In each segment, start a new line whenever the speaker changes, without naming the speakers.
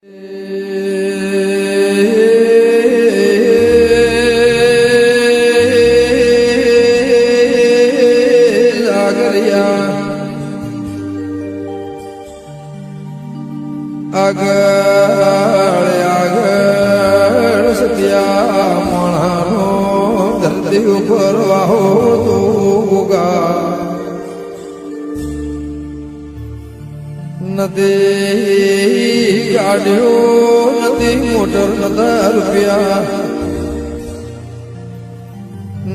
આગળ સત્યા માણાનો ધરતી ઉપર વાહો તો ગોગા નથી ગાડીઓ નથી મોટર નતા રૂપિયા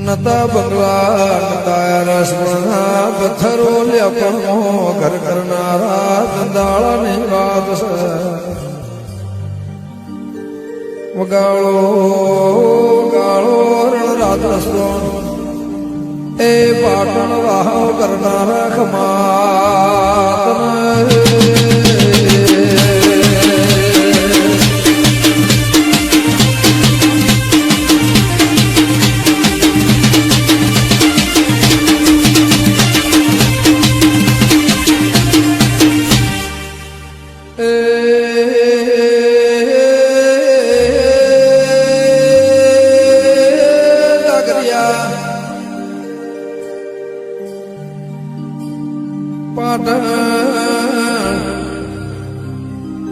નતા બંગલા નતા રસમણા પથ્થરો લેપણો ઘર કરનારા ધંધાળાની વાત છે વગાળો ગાળો રણ રાત રસ્તો એ પાટણ વાહ કરનારા ખમાત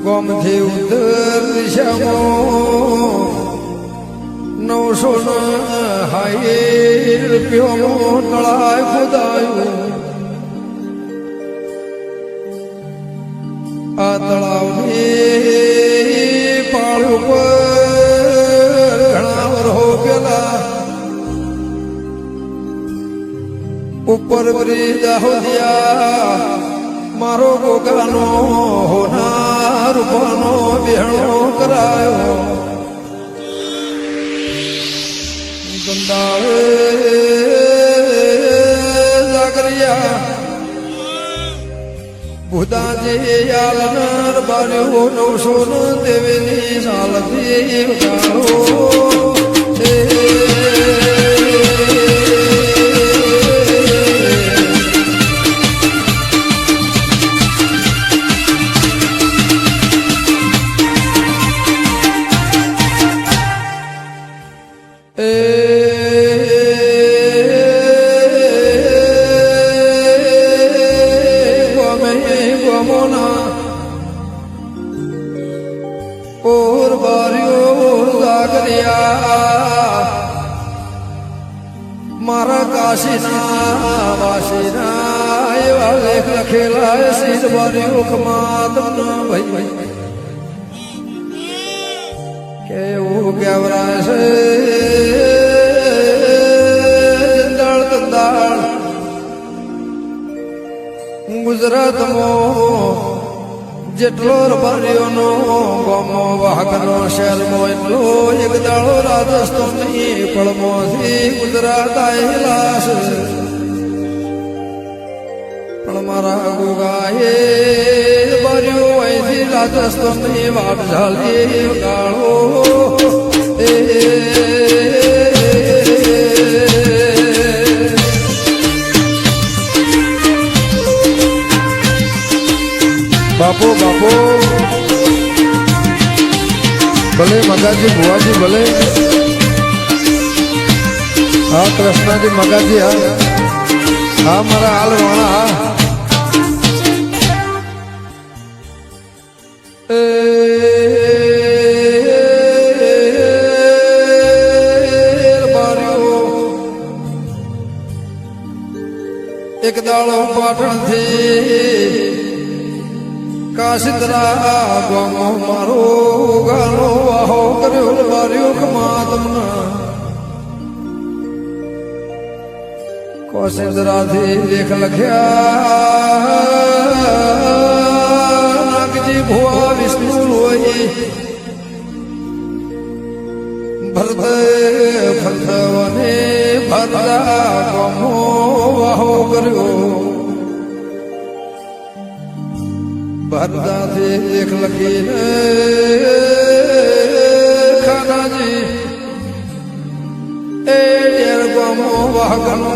ગોમથી ઉત્તર દિશામાં 900 હાઈ રૂપિયોમાં તળાય ખોદાયું આ તળાવની પાળ ઉપર ઘણા વરહો પેલા ઉપર બ્રિજ હોદિયા મારો ગોગાનો હોનાર રૂપાનો બેહણો કરાયો ગંદાળે જાગરિયા ભૂદાજી યાલનર બાર્યો 900 દેવીની સાલથી ઉગાડો મારા કાશીના વાસીના એવા લેખ લખેલા સીધ બારીઓ ખમાત ભાઈ કેવું કેવરાય છે દળ દંદાળ ગુજરાતમાં જેટલો રબારીઓનો ગામો વાહકનો શહેરનો એટલો એક દાડો રાજસ્થાનની પળમોથી ગુજરાત આવેલા છે પણ મારા ગોગાએ બારીઓ અહીંથી રાજસ્થાનની વાટ ઝાલી ગાળો બાપો બાપો ભલે મગાજી ભુવાજી ભલે હા કૃષ્ણાજી મગાજી હા હા મારા હાલ વાળા હા એક દાડો પાટણથી કાશીદરા ગામો મારો ગાનો વાહો કર્યો બાર્યો ખમાતમના કાશીદરાથી લેખ લખ્યા નાગજી ભુવા વિષ્ણુ લોહી ભરત ફરતવને ભરતા ગામો વાહો કર્યો ભરતાથી લેખ લખીને ખાનાજી એ ડેર ગામો વાહગનો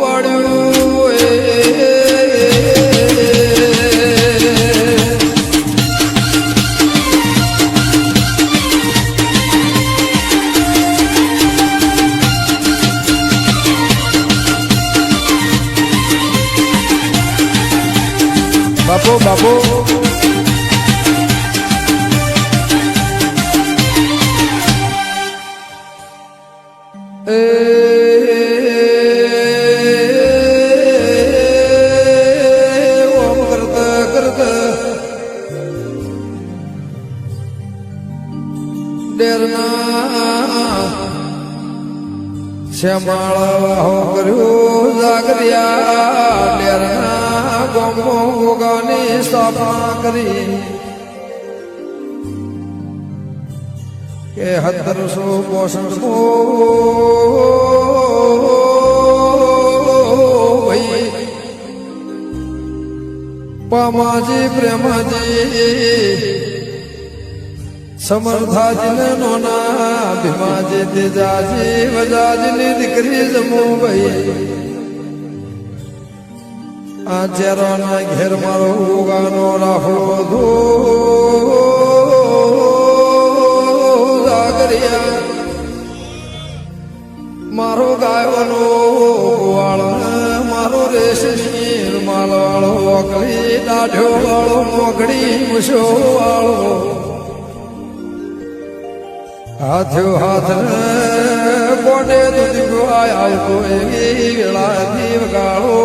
વાળ્યું રઘુ બાબુ ઓમ કરતા કરતા ડેરના શ્યામાળા હો કર્યું જાગરિયા ડેરના ગોમો ગોગાની સ્થાપના કરી કે 1762 ભાઈ પામાજી પ્રેમાજી સમર્થાજી નોના ભીમાજી તેજાજી વજાજીની દીકરી જમો ભાઈ આ ચેરાના ઘેર મારો ઉગાનો રાહુલો ધો જાગરિયા મારો ગાયોનો ગોવાળ મારો રેશમી રૂમાલ વાળો ઓકળી દાઢો વાળો મોગડી મૂછો વાળો હાથ્યો હાથ કોડે દુધો આવતો એવી વેળા દીવ ગાળો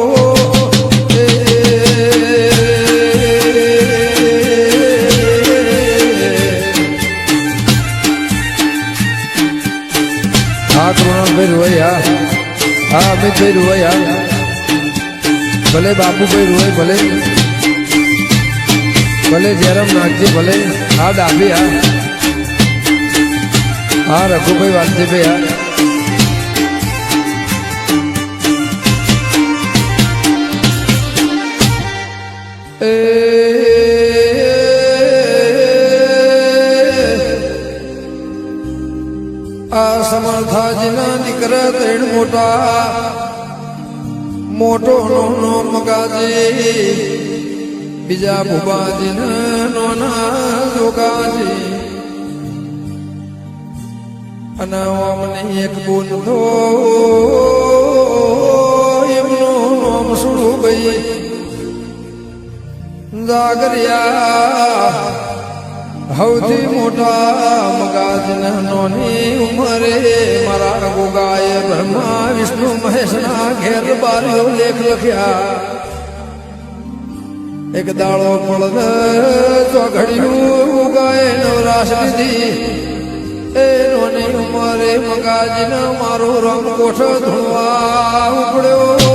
હા કૃણાભાઈ રોયા હા અમિતભાઈ રોયા ભલે બાપુભાઈ રોય ભલે ભલે જયરામ નાગજી ભલે હા ડાબી હા રઘુભાઈ વાલજીભાઈ હા આ સમર્થાજીના દીકરા ત્રણ મોટા મોટો નોનો મગાજી બીજા ભૂબાજીના નોના જોગાજી અને અમને એક બોલતો એમનું નામ સુડું ભાઈ જાગરિયા સૌથી મોટા મગાજના નોની ઉંમરે મારા ગોગાએ બ્રહ્મા વિષ્ણુ મહેશના ઘેર બાર્યો લેખ લખ્યા એક દાળો પડદ ચોઘડિયું ઉગાએ નવરાશ લીધી એ નોની ઉંમરે મગાજીના મારો રંગ કોઠો ધોવા ઉપડ્યો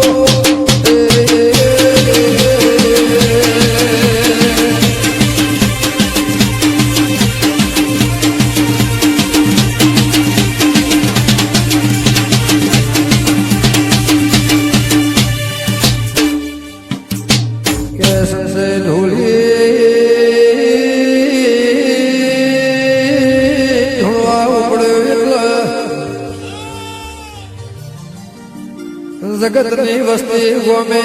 જગતની વસ્તી ગોમે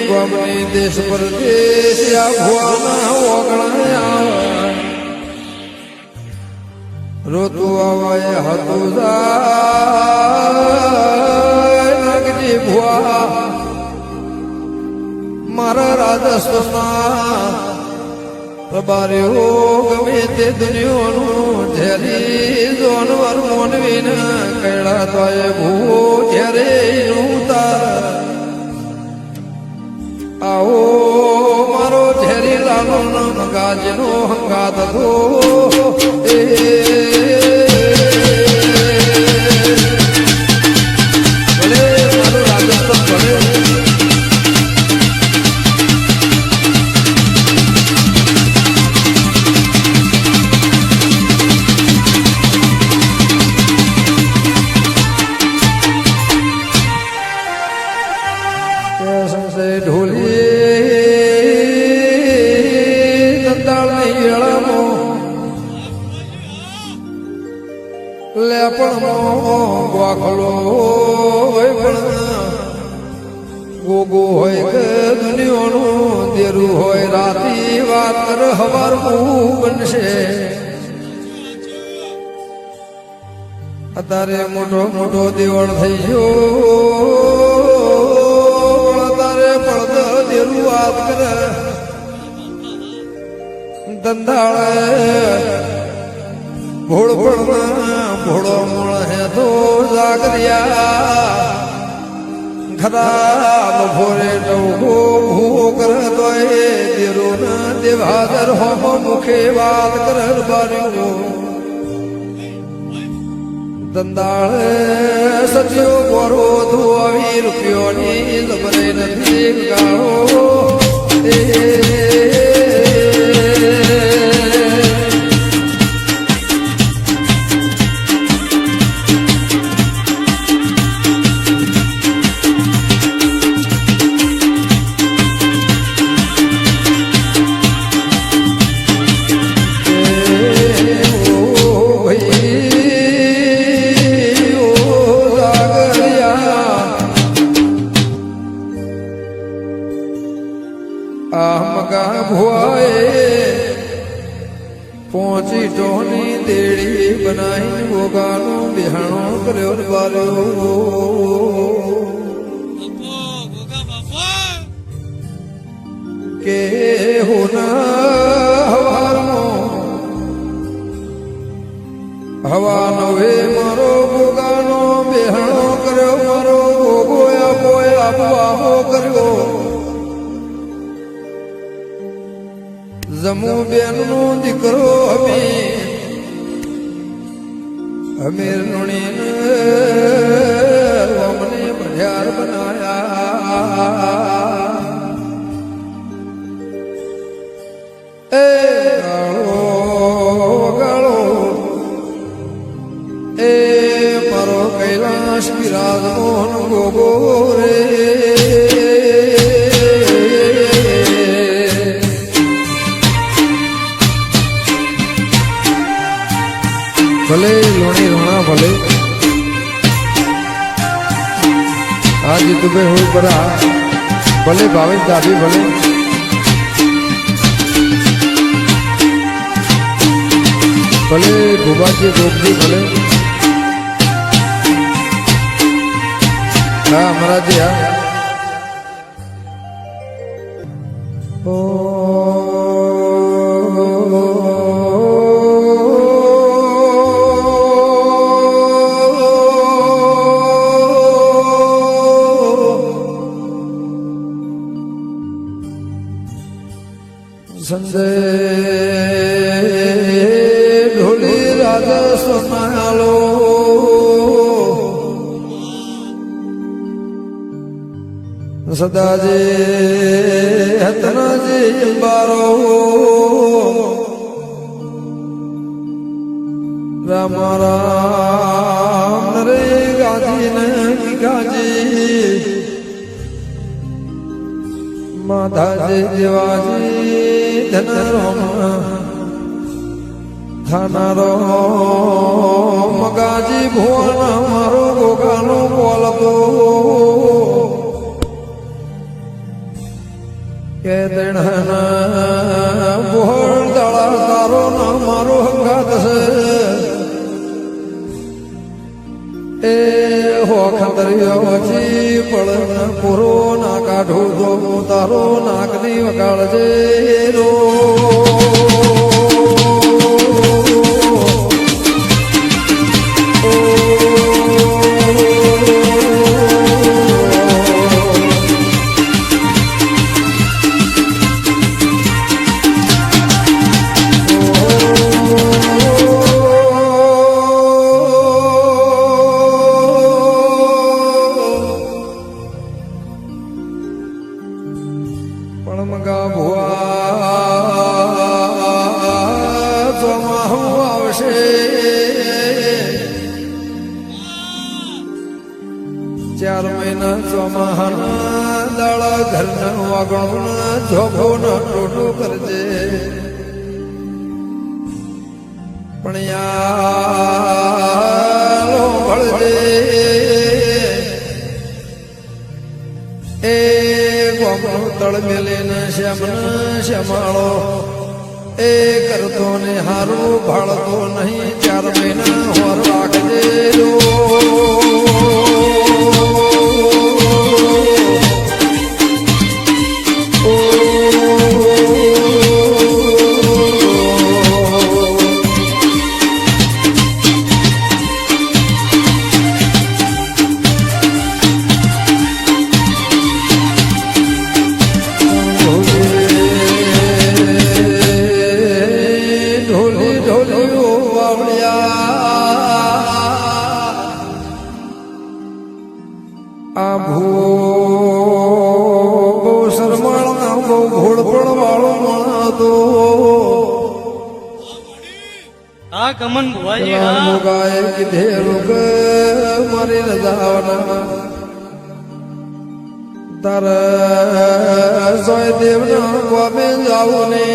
ગોમની દેશ પરદેશ ભુવાના ઓગણા રોતું આવાય હતું નાગજી ભુવા મારા રાજસ્થાન પ્રબાર્યો ગમે તે દુનિયાનું ઝેરી જોનવર મોનવીને કૈડા તોય ભૂવો ઝેરે ઉતાર આવો મારો ઝેરી લાલો મગાજનો હંગાત હતો ભલે મારો રાજસ્થાન ભલે ગોગો હોય કે દુનિયાનું દેરું હોય રાતી વાત કર હવાર બનશે અત્યારે મોટો મોટો દેવળ થઈ ગયો અત્યારે પડદ દેરું વાત કરે દંધાળે ભોળ ભોળો મળ હે તો જાગરિયા ખરાબ ભોરે ટવકો ભૂ કરતો એ દેરો ના દેવાદર હોમ મુખે વાત કર બાર્યો દંદાળે સત્યો ગોરો ધોવી રૂપિયોની જબરે નથી ગાળો પહોંચી ટોની દેડી બનાવી ગોગાનો બિહાણો કર્યો બાર્યો કે હવા નવે મારો ગોગાનો બિહાણો કર્યો મારો ગોગોયા બોયા બાબો કર્યો જમુ બેન નો દીકરો અમીર નુણી અમને ભઢિયાર બનાયા એ ગાળો એ મારો કૈલાશ વિરાજ મોહન ગોગો રે ભલે લોણી રોણા ભલે આ જીતુભાઈ હોય બરા ભલે ભાવેશ દાદી ભલે ભલે ભૂબાજી ગોપજી ભલે હા અમારાજી હા સંજય ઢોલી રાજા સોનાલો સદાજે હતનાજે બારો રામ રામ નરે ગાજી ને ગાજી માધાજી દેવાજી થાનારો મગાજી ભુવન મારો ગોગાનો બોલતો કે દેણા બોળ દાળા તારો ના મારો હંગાત છે એ હો ખંદરિયો જી પળન પૂરો ના કાઢો તો તારો નાકની વગાડજે રો મગા ભુવા ચોમાહું આવશે ચાર મહિના ચોમાહાના દાડા ઘરના વાગણું જોગો ન ટોટું કરજે પણ યાલો ભળજે એ ગોમનું તળ મેલીને શ્યામાળો એ કરતો ને હારું ભાળતો નહીં 4 મહિના હોર રાખજે રો ઢોલિયો વાવડિયા આ બહુ શરમાળા બહુ ઘોડપણ વાળો માણતો
હા કમન ભુવાજી હા
ગાય કીધેલું કે મારી રજાવાના તારા સોય દેવના ગોમે જાવું ને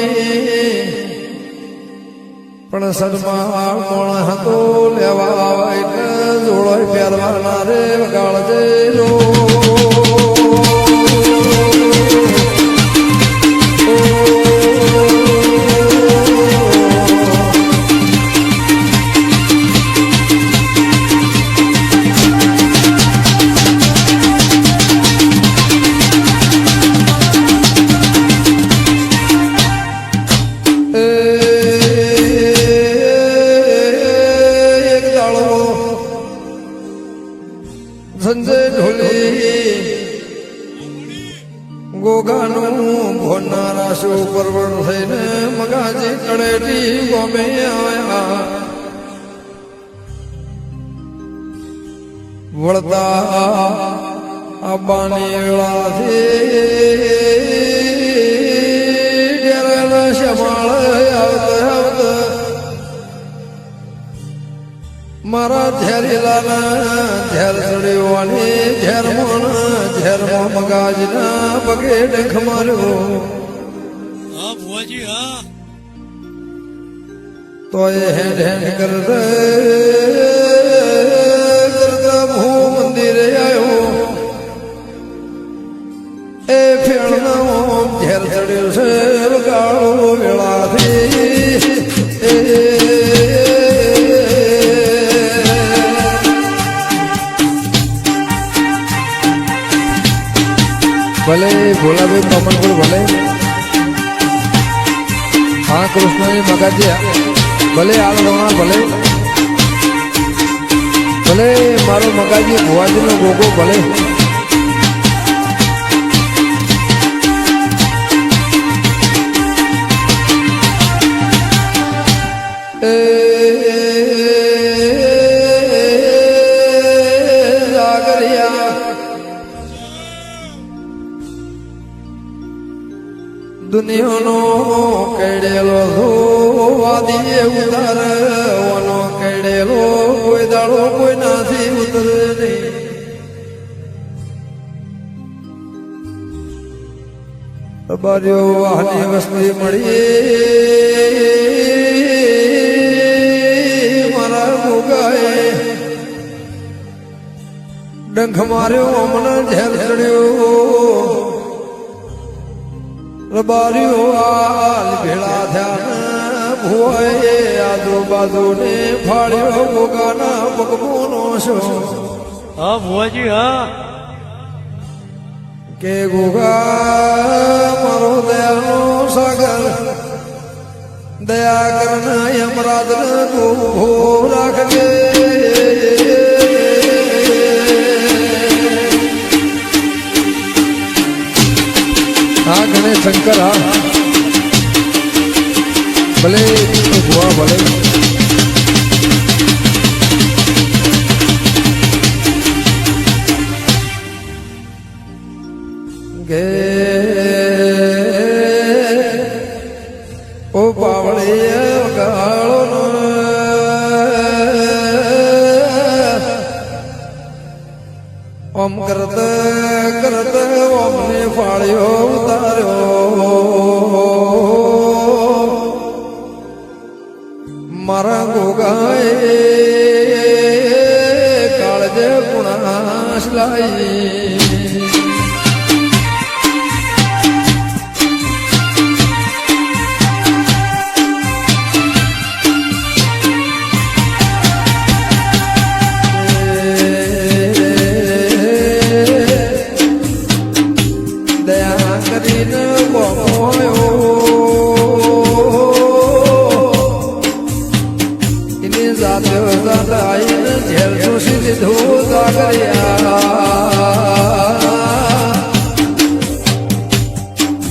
પણ સદમાં મોણ હતો લેવા આવે એટલે જોડોય પહેરવાના રે વગાડજે રો સંજય ઢોલી ગોગાનું ભોના રાશો પરવણ થઈને મગાજી કડેટી ગોમે આયા વળતા આબાની વેળાથી ડેરેલા શમાળ આવતા મારા ઝેરીલાના ઝેર ચડ્યોની ઝેરમાં મગાજના પગે ડંખ માર્યો
હા ભુવાજી હા
તો એ હેડ કરતા ભૂ મંદિરે આવ્યો એ ફેણનો ઝેર ચડ્યો છે ગાળો વેળાથી ભલે ભોલાભાઈ કમલપુર ભલે હા કૃષ્ણજી મગાજી ભલે હાલ રોણા ભલે ભલે મારો મગાજી ભુવાજીનો ગોગો ભલે દુનિયાનો કેડેલો વાદીએ ઉતારવાનો કેડેલો કોઈ દાડો કોઈ નાથી ઉતરે નહીં બારીઓ વાહની વસ્તી મળી મારા મોગાએ ડંખ માર્યો મને ઝેર ચડ્યો રબારીઓ આલ ભેળા થયા ભુવાએ આજુબાજુ ને ફાળ્યો ગોગાના પગમોનો શો
હા ભુવાજી હા
કે ગોગા મારો દયાનો સાગર દયા કરના યમરાજ ઉભો રાખજે હા ગણેશ શંકર હા ભલે ભુવા ભલે ગે ઓ પાવળીએ ગાળો ઓમ કરત કરત ઓમને ફાળ્યો ઉતાર્યો મારા ગોગાએ કાળજે પુણાશ લાઈ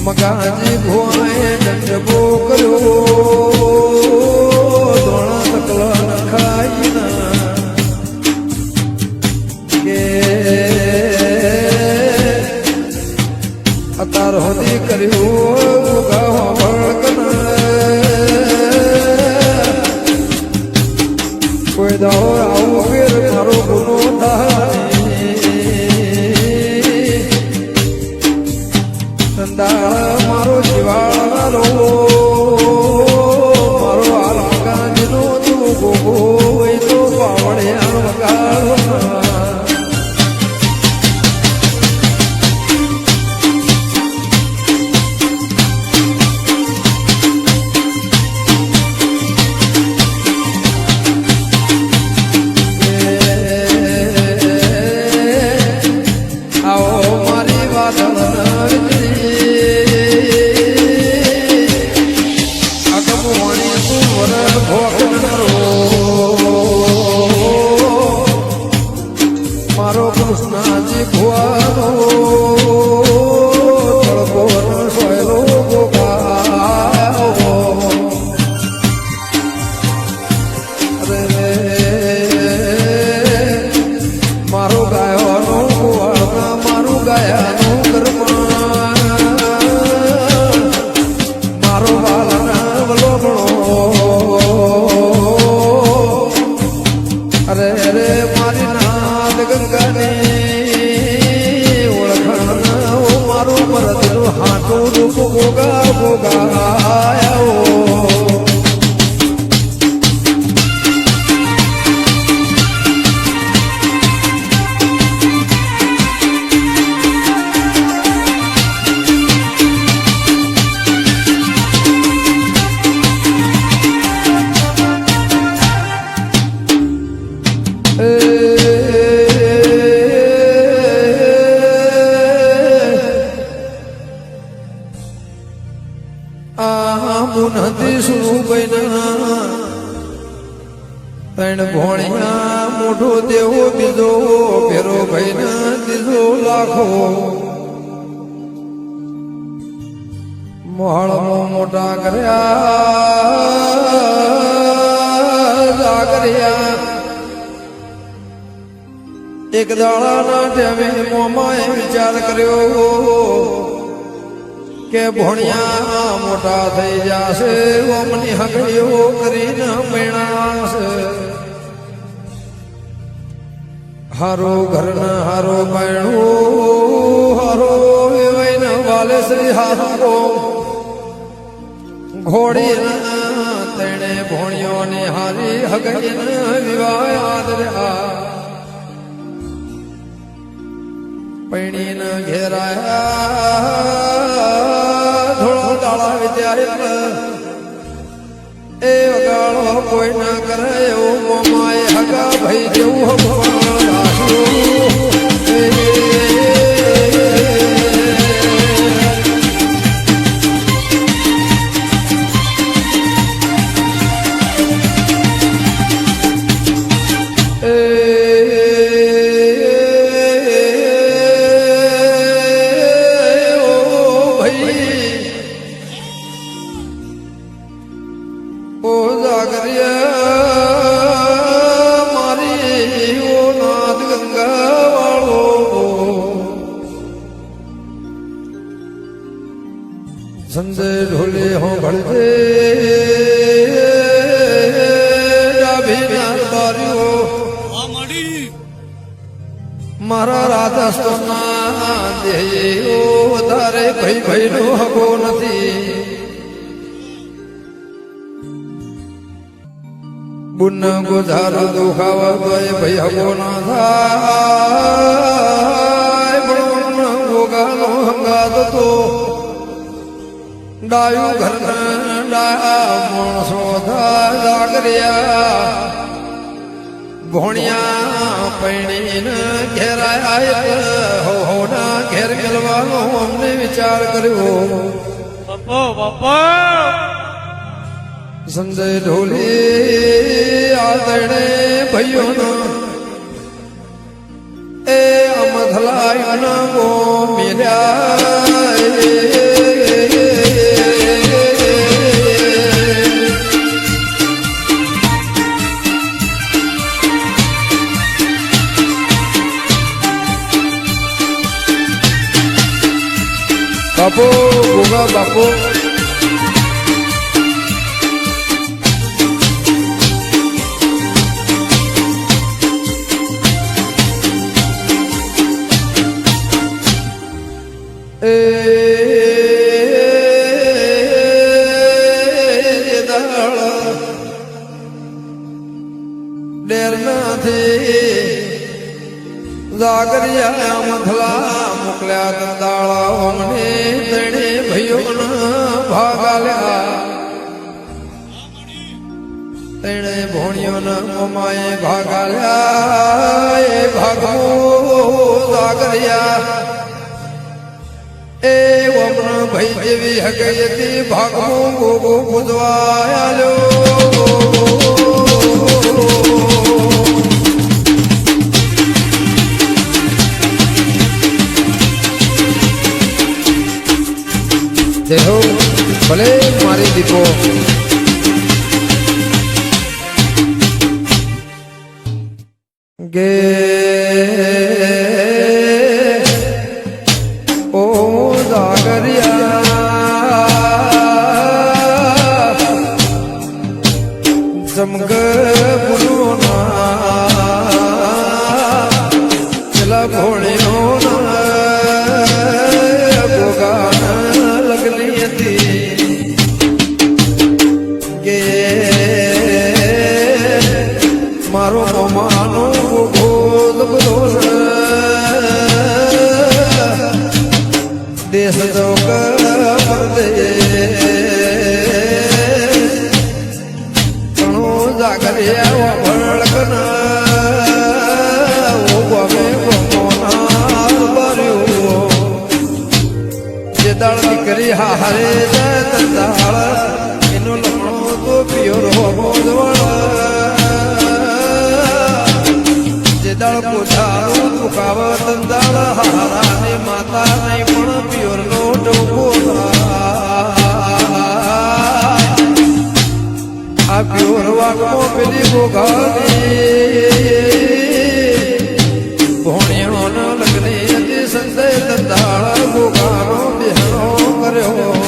મગાજી ભોય દંડબો કર્યો કોઈ દાવો આવું ફેર મારો ગુનો થાય સંદાળ મારો જીવાળો મારો આલકાજીનો તું ગોગો એ તો પાવડ્યા વગાડો મારો કૃષ્ણજી ભુવાનો તળકો સોયલો ગોગાઓ અરે મારો ગાયોનો ગોવાળના મારું ગાયાનું કર્મ મારો બાલના વલોગણો અરે અરે મારી નાદ ગંગાની ઓળખાણ મારું મરદનું હાથું રૂપ ગોગા ગોગાયો નથી શું બન્યા ત્રણ ભોણિયા મોઢો દેવો બીજો ફેરો ભાઈ દીધો લાખો મોહળમાં મોટા કર્યા જાગર્યા એક દાડાના ટેમે મોમાએ વિચાર કર્યો કે ભોણિયા મોટા થઈ જશે ઓમની હગડીઓ કરીને મેણાશે હારો ઘરના હારો બહેણું હારો વેવાઈને વાલે શ્રી હારો ઘોડીના તેણે ભોણિયોને હારી હગડીને વિવાહ આદર્યા પૈણીને ઘેરાયા થોડા દાડા વિદ્યા એ વગાડો કોઈ ના કરે એવું મોમાએ હગા ભાઈ જેવું સંજય ઢોલે હો ભળજે મારા રાજસ્થાનના દેહો વધારે ભાઈ ભાઈ નો હગો નથી બુન ગોધાર દુખાવા તોય ભાઈ હગો ના થાય પણ ગોગાનો હંગાત તો ડાયું ઘરના ડાયા માણસો જાગર્યા ભોણિયા પૈણીને ઘેરાયા હોના ઘેર ગલવાનો અમને વિચાર કર્યો
બાપા
સંજય ઢોલી આદરણે ભાઈઓનો એ અમથલાયના ગો મેલ્યા બાપો ગોગા બાપો ડેર નથી જાગરિયા મથલા મોકલ્યા કંદાળા ઓમને તેણે ભૈયોના ભાગાલ્યા તેણે ભોણિયોના મોમાએ ભાગાલ્યા એ ભાગો જાગરિયા એ ઓમના ભાઈ જેવી હગઈ હતી ભાગો ગોગો પૂજવાયાલો દેહો ભલે મારી દીપો ગે ઓ જાગરિયા જમગ પુરુના પેલા ભોણ્યો મારો મોમાનો ગોદ બધો દેશ તો ઘણો જાગરિયા ભળકના ગમે ગમોના બર્યો જે દાળ દીકરી હારે દાળ એનો લમણો તો પિયો દળ પોતાનું દુખાવત દળ હારાને માતા નહીં પણ પિયોર નો ડોકો આ પિયોર વાગમો પેલી ગોગાની ભોણિયોના લગ્ને હતી સંજય દંદાળ ગોગાનો બહેનો કર્યો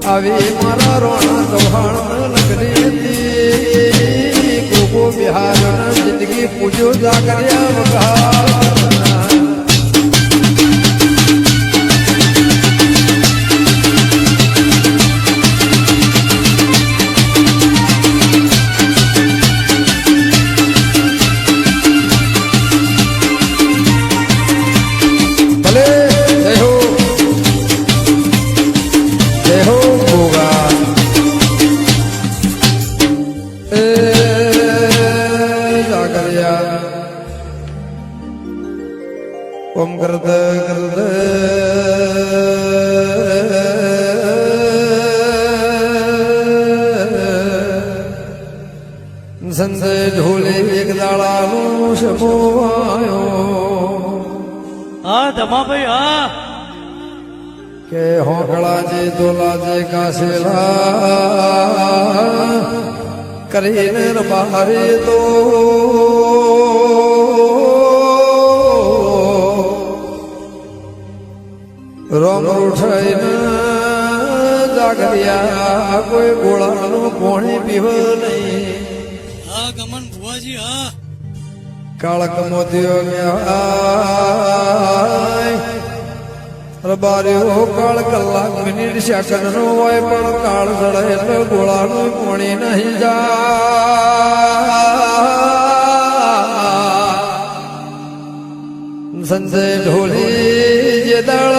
આવી મારા રોણા ચૌહાણ લગ્નેથી ગોગો બિહારના જિંદગી પૂજો જાગર્યા વગા ઓમ કરદ કરદ સંજય ઢોલે એક દાડાનો શમો આવ્યો
હા ધમાભાઈ હા
કે હોકળા જે દોલા જે કાસેલા કરીને રબારે તો રોમ ઉઠાઈને જાગરિયા કોઈ ગોળાનું પોણી પીવ નહીં
હા ગમન ભુવાજી હા
કાળક મોતીઓ રબાર્યો કાળ કલાક મિનિટ સેકન્ડ નો હોય પણ કાળ જડે એટલે ગોળાનું પોણી નહીં જાય સંજય ઢોલી જે દાળ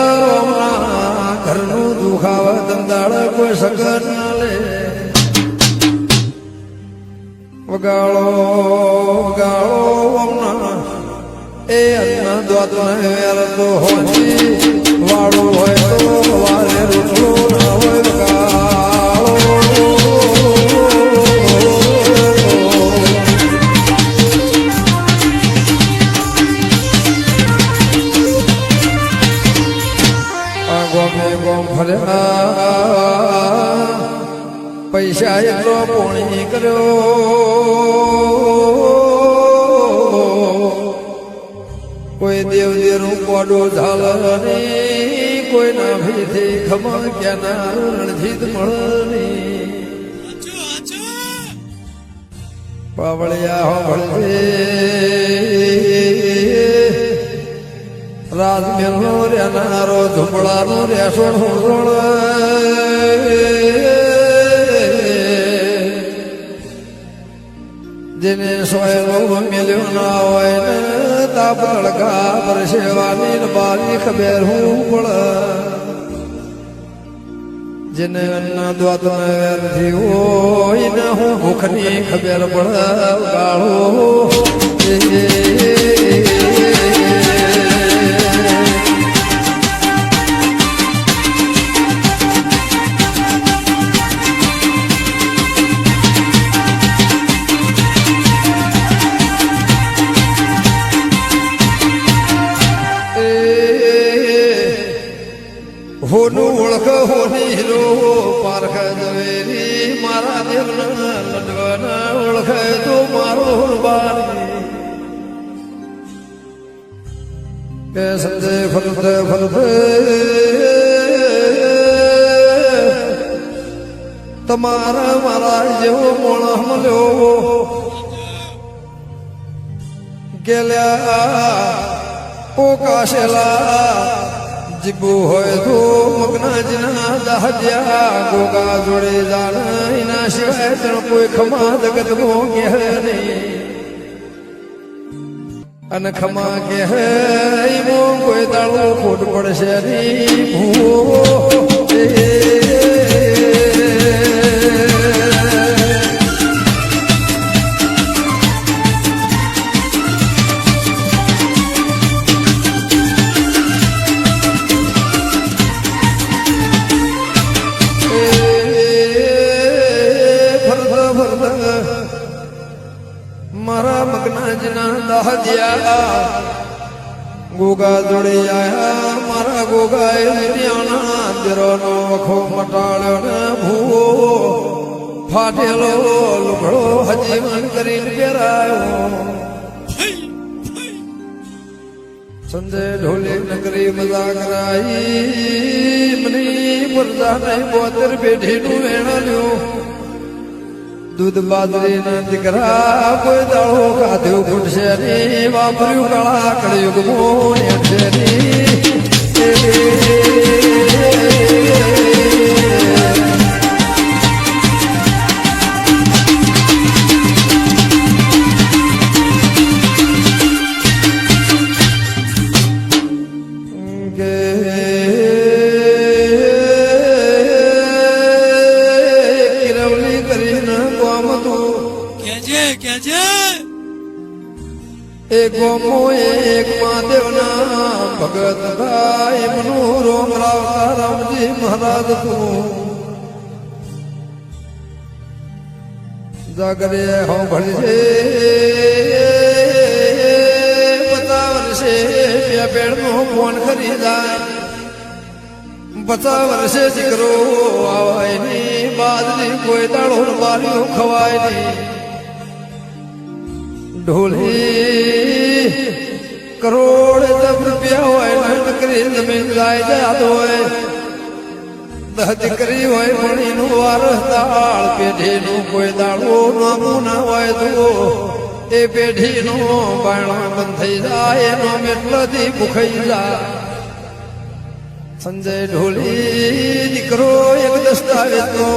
ઘરનું દુખાવ ધંધાળ કોઈ સગન ના લે વગાડો વગાડો હમણાં એ અન્ન દ્વાત વેર તો હોતી વાળો હોય તો વારે રોટલો ના હોય પૈસા એટલો પોણી કર્યો કોઈ દેવ દેરું કોડો ઝાલ નહીં કોઈ ના ભીથી ખમા ક્યાંના રણજીત મળની પાવળિયા હોભળે રાજમેલ નો રેનારો ઝુંપડાનો રેસો ઢોળ જેને સોયલો મેલ્યો ના હોય ને તાપ તડકા પરસેવાની બારી ખબર હું પડ જેને અન્ન દ્વાત વેરથી હોય ને હું ભૂખની ખબર પડ ગાળો હોનું ઓળખ હોની હીરો પારખ જવેરી મારા દેવના લડવાના ઓળખ તો મારો બારી કે સંજય ફલતે ફલતે તમારા મારા જેવો મોણા મળ્યો ગેલ્યા પોકાશેલા જીબુ હોય તો મગનાજના દહજ્યા ગોગા જોડે જાના એના સિવાય તણ કોઈ ખમા જગત મો કે નહીં અને ખમા કે મો કોઈ દાળો ખોટ પડશે નહીં ભૂવો મારા મગનાજના દહજ્યા ગોગા જોડે આયા મારા ગોગાએ દુનિયાના દેરોનો વખો મટાડ્યો ને ભૂવો ફાટેલો લુગડો હજી મન કરીને પહેરાયો સંજય ઢોલી નગરી મજા કરાઈ મની પરદા નહીં 72 પેઢીનું વેણાલ્યું દૂધ બાજરી ના દીકરા કોઈ દાળો ખાધ્યો ખૂટશે નહીં વાપર્યું કાળા કળયુગ મોને છે એક ગોમો એક મહાદેવના ભગત ભાઈ મનુ રોમ રાવતા રામજી મહારાજ તું જાગરે હો ભળશે 50 વર્ષે બે પેડનો ફોન કરી જાય 50 વર્ષે દીકરો આવાય નહીં બાદની કોઈ દાડો બારીઓ ખવાય નહીં ઢોલી કરોડ રૂપિયા હોય નકરી જમીન જાય જાત હોય દહ દીકરી હોય ભણીનું વારસ દાળ પેઢીનું કોઈ દાડો નામું ના હોય તો એ પેઢીનો બાયણો બંધ થઈ જાય એનો મેટલાથી ભૂખાઈ જાય સંજય ઢોલી દીકરો એક દસ્તાવેજનો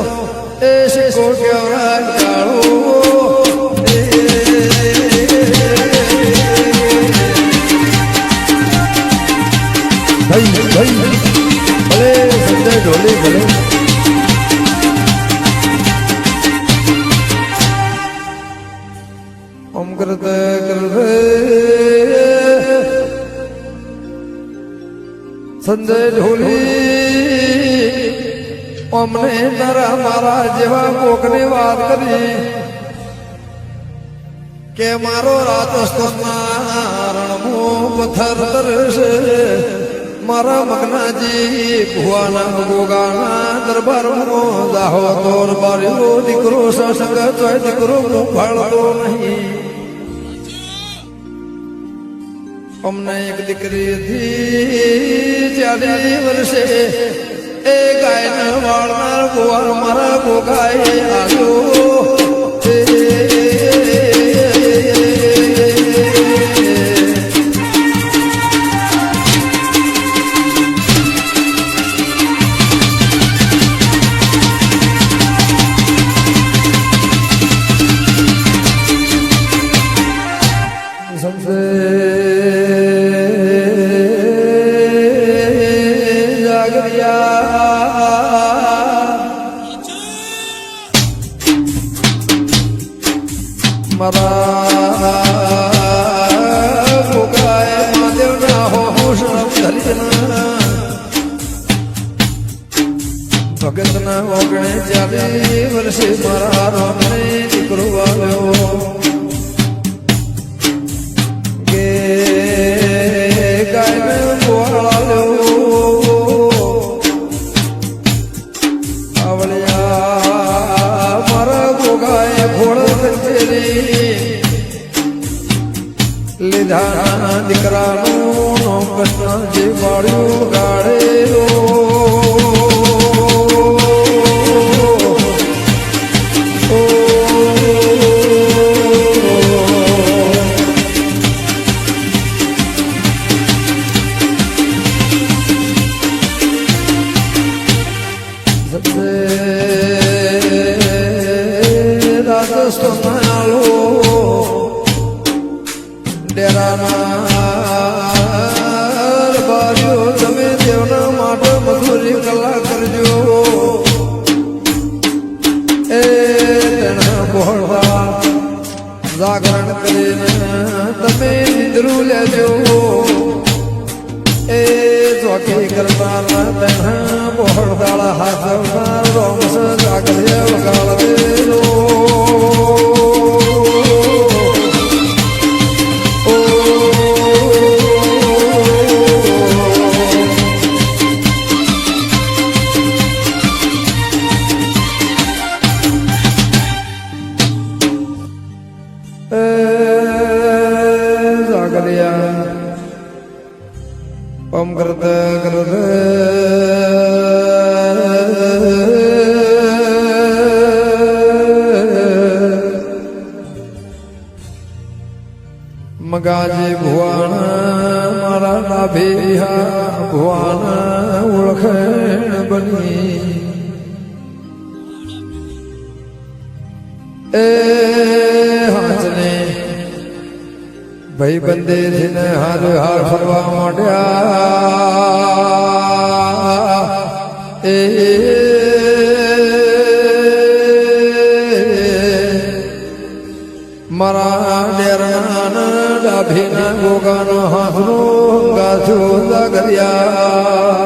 એ શેકો કેવરાજ ગાળો ભાઈ ભાઈ ભલે સંજય ઢોલી ભલે ઓમ કરતે કરતે સંજય ઢોલી અમને તારા મારા જેવા કોકની વાત કરી કે મારો રાજસ્થાનના રણમો પથ્થર તરશે મારા મગનાજી ભુવાના ગોગાના દરબારમાં દાહો તોર બાર્યો દીકરો સસંગ તોય દીકરો ફાળતો નહીં અમને એક દીકરી હતી 40 વર્ષે એ ગાયના વાળનાર ગોવાર મારા ગોગાએ આવ્યો ભગતના ઓગણે 40 વર્ષે મારા રામને દીકરો આવ્યો કે ગાયને ગોવાળ્યો આવળ્યા મારા ગોગાએ ઘોડ કંચેરી લીધા દીકરાનું નામ કૃષ્ણજી વાળ્યું ગાળેલો રાજસ્થાન ડેરાના બારીઓ તમે દેવના માટે મજૂરી કલા કરજો એ તેના બોળવા જાગરણ કરીને તમે નિંદ્રું લેજો એ ચોકી કરતા તેના બોળદાળા હાથવનાર રોમસ જાગરે વગાડેલો ઓમ કરતે કરતે મગાજી ભુવાના મારા નાભિયા ભુવાના ઓળખણ બની એ હાચને ભાઈ બંદે થઈને હાર હાર ફરવા માંડ્યા એ મારા ડેરના ડાભીના ગોગાનો હાથનો ગાથો જાગર્યા